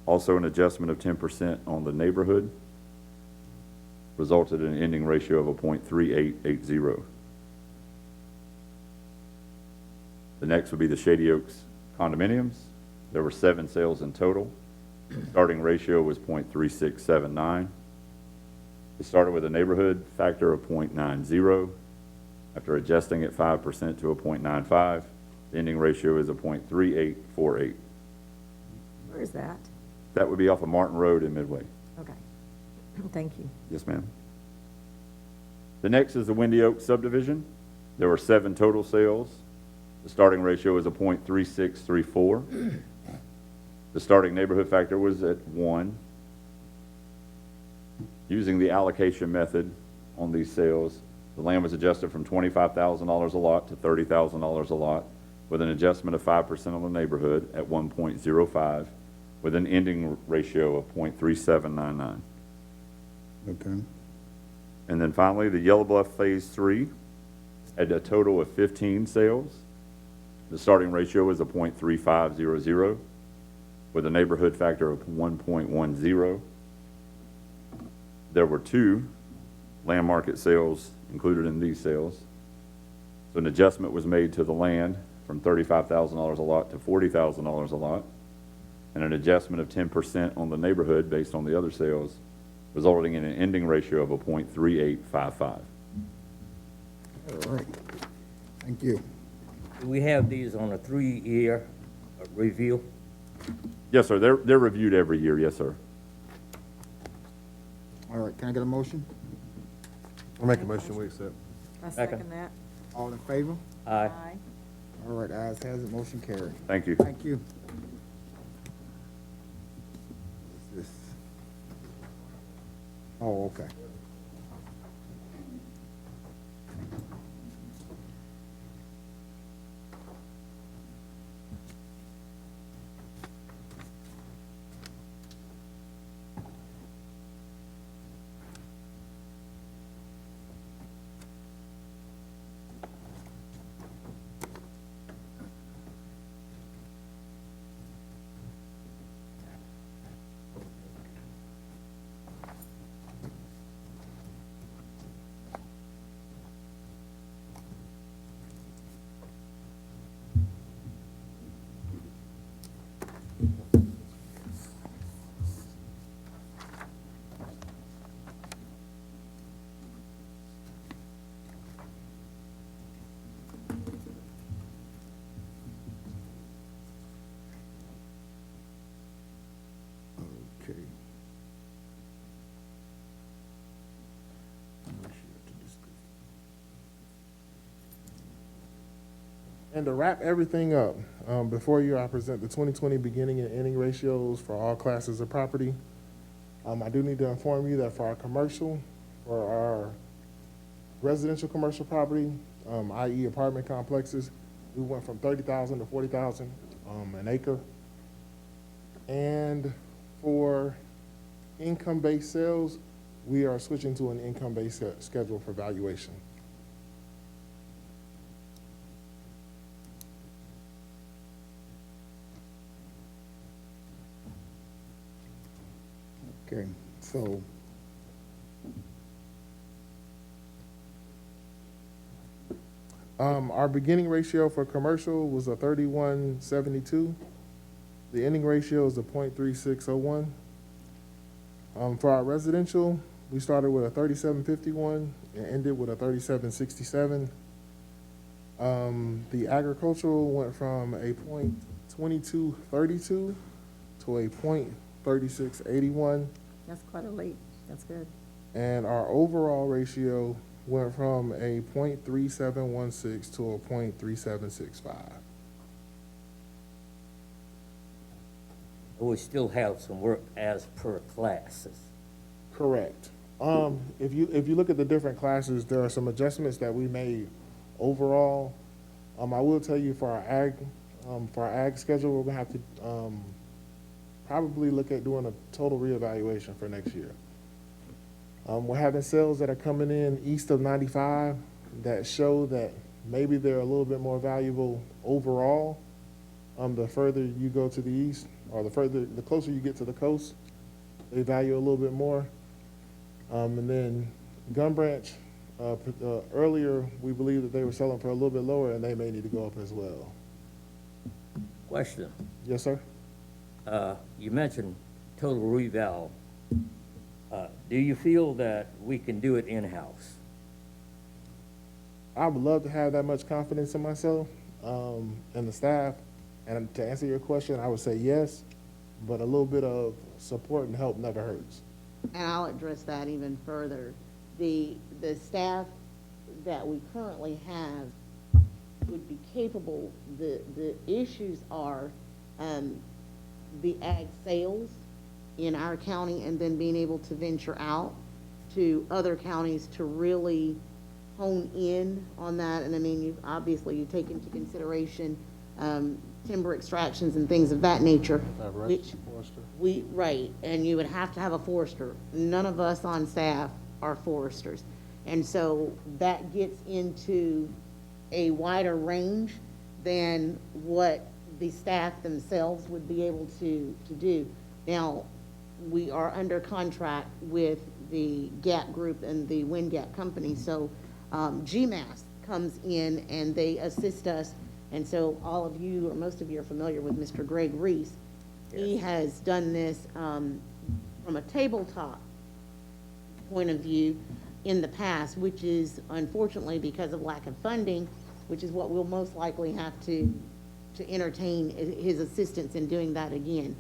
Also an adjustment of 10% on the neighborhood resulted in an ending ratio of a 0.3880. The next would be the Shady Oaks condominiums. There were 7 sales in total. Starting ratio was 0.3679. It started with a neighborhood factor of 0.90. After adjusting it 5% to a 0.95, the ending ratio is a 0.3848. Where is that? That would be off of Martin Road in Midway. Okay. Thank you. Yes, ma'am. The next is the Windy Oak subdivision. There were 7 total sales. The starting ratio is a 0.3634. The starting neighborhood factor was at 1. Using the allocation method on these sales, the land was adjusted from $25,000 a lot to $30,000 a lot, with an adjustment of 5% on the neighborhood at 1.05, with an ending ratio of 0.3799. Okay. And then finally, the Yellow Bluff Phase 3 had a total of 15 sales. The starting ratio was a 0.3500, with a neighborhood factor of 1.10. There were 2 land market sales included in these sales. So an adjustment was made to the land from $35,000 a lot to $40,000 a lot, and an adjustment of 10% on the neighborhood based on the other sales, resulting in an ending ratio of a 0.3855. All right. Thank you. Do we have these on a 3-year review? Yes, sir. They're reviewed every year. Yes, sir. All right, can I get a motion? I'll make a motion, we accept. I Second. second that. All in favor? Aye. All right, ayes has it, motion carried. Thank you. Thank you. What's this? Oh, okay. Okay. And to wrap everything up, before you, I present the 2020 beginning and ending ratios for all classes of property. I do need to inform you that for our commercial, for our residential commercial property, i.e. apartment complexes, we went from 30,000 to 40,000 an acre. And for income-based sales, we are switching to an income-based schedule for valuation. Okay, so, Our beginning ratio for commercial was a 31.72. The ending ratio is a 0.3601. For our residential, we started with a 37.51 and ended with a 37.67. The agricultural went from a 0.2232 to a 0.3681. That's quite a leap. That's good. And our overall ratio went from a 0.3716 to a 0.3765. We still have some work as per classes. Correct. If you look at the different classes, there are some adjustments that we made overall. I will tell you for our ag schedule, we're gonna have to, probably look at doing a total reevaluation for next year. We're having sales that are coming in east of 95 that show that maybe they're a little bit more valuable overall. The further you go to the east, or the closer you get to the coast, they value a little bit more. And then Gun Branch, earlier, we believe that they were selling for a little bit lower, and they may need to go up as well. Question. Yes, sir? You mentioned total reval. Do you feel that we can do it in-house? I would love to have that much confidence in myself, and the staff. And to answer your question, I would say yes, but a little bit of support and help never hurts. And I'll address that even further. The staff that we currently have would be capable. The issues are, the ag sales in our county, and then being able to venture out to other counties to really hone in on that. And I mean, you take into consideration, timber extractions and things of that nature, which right, and you would have to have a forester. None of us on staff are foresters, and so that gets into a wider range than what the staff themselves would be able to do. Now, we are under contract with the GAP Group and the Wind Gap Company, so GMAS comes in and they assist us. And so all of you, or most of you, are familiar with Mr. Greg Reese. Yes. He has done this from a tabletop point of view in the past, which is unfortunately because of lack of funding, which is what we'll most likely have to entertain his assistance in doing that again.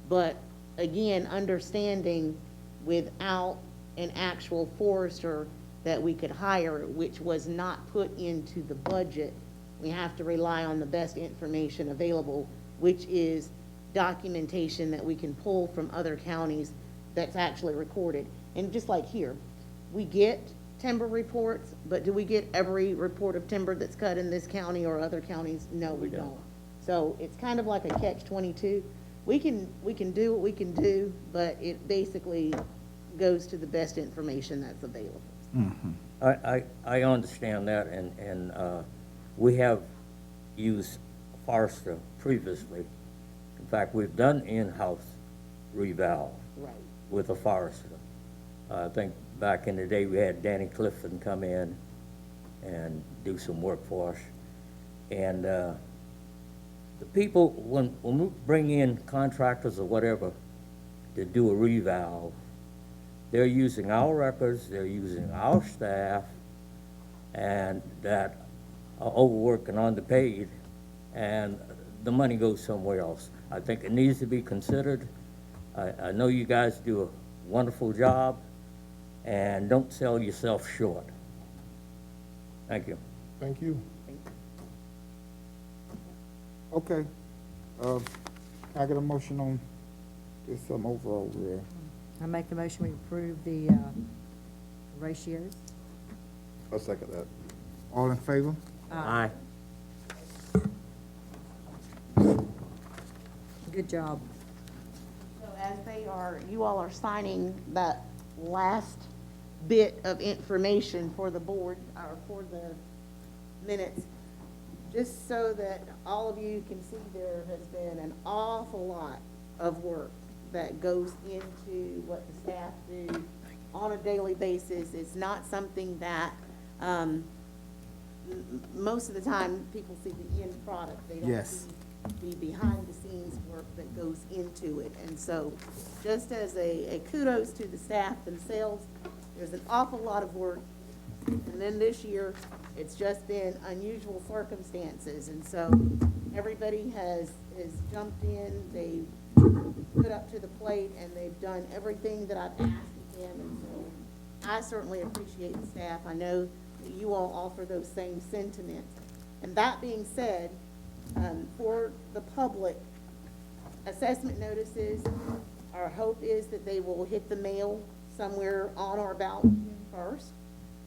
But again, understanding without an actual forester that we could hire, which was not put into the budget, we have to rely on the best information available, which is documentation that we can pull from other counties that's actually recorded. And just like here, we get timber reports, but do we get every report of timber that's cut in this county or other counties? No, we don't. So it's kind of like a catch-22. We can do what we can do, but it basically goes to the best information that's available. Mm-hmm. I understand that, and we have used forester previously. In fact, we've done in-house reval with a forester. I think back in the day we had Danny Clifton come in and do some work for us. And the people, when we bring in contractors or whatever to do a reval, they're using our records, they're using our staff, and that are overworked and underpaid, and the money goes somewhere else. I think it needs to be considered. I know you guys do a wonderful job, and don't sell yourself short. Thank you. Thank you. Okay. Can I get a motion on this overall there? I make a motion we approve the ratios. I'll second that. All in favor? Aye. Good job. So as you all are signing that last bit of information for the board, or for the minutes, just so that all of you can see, there has been an awful lot of work that goes into what the staff do on a daily basis. It's not something that, most of the time, people see the end product. They don't see the behind-the-scenes work that goes into it. And so, just as a kudos to the staff themselves, there's an awful lot of work. And then this year, it's just been unusual circumstances. And so, everybody has jumped in, they've put up to the plate, and they've done everything that I've asked of them. And so, I certainly appreciate the staff. I know that you all offer those same sentiments. And that being said, for the public, assessment notices, our hope is that they will hit the mail somewhere on or about June 1st.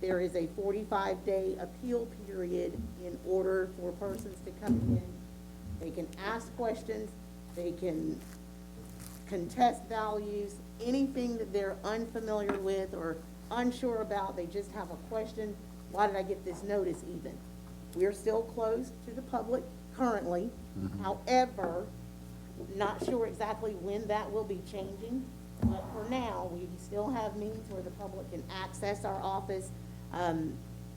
There is a 45-day appeal period in order for persons to come in. They can ask questions, they can contest values, anything that they're unfamiliar with or unsure about, they just have a question, why did I get this notice even? We're still closed to the public currently. However, not sure exactly when that will be changing, but for now, we still have means where the public can access our office.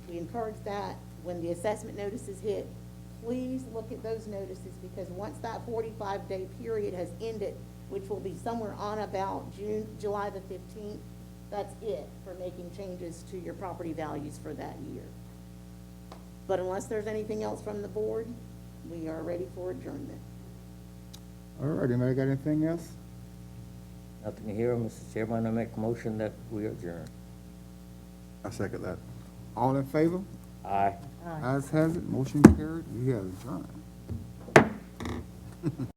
We encourage that when the assessment notices hit, please look at those notices, because once that 45-day period has ended, which will be somewhere on about July the 15th, that's it for making changes to your property values for that year. But unless there's anything else from the board, we are ready for adjournment. All right, anybody got anything else? Nothing here, Mr. Chairman, I make a motion that we adjourn. I second that. All in favor? Aye. Ayes has it, motion carried, we have adjourned.